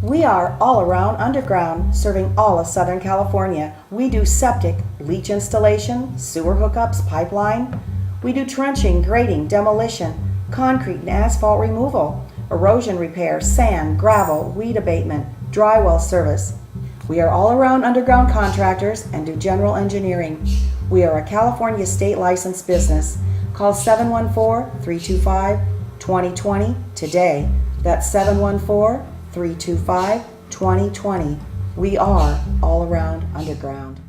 We are all around underground, serving all of Southern California. We do septic, leach installation, sewer hookups, pipeline. We do trenching, grading, demolition, concrete and asphalt removal, erosion repair, sand, gravel, weed abatement, dry well service. We are all around underground contractors and do general engineering. We are a California state licensed business. Call 714-325-2020 today. That's 714-325-2020. We are all around underground.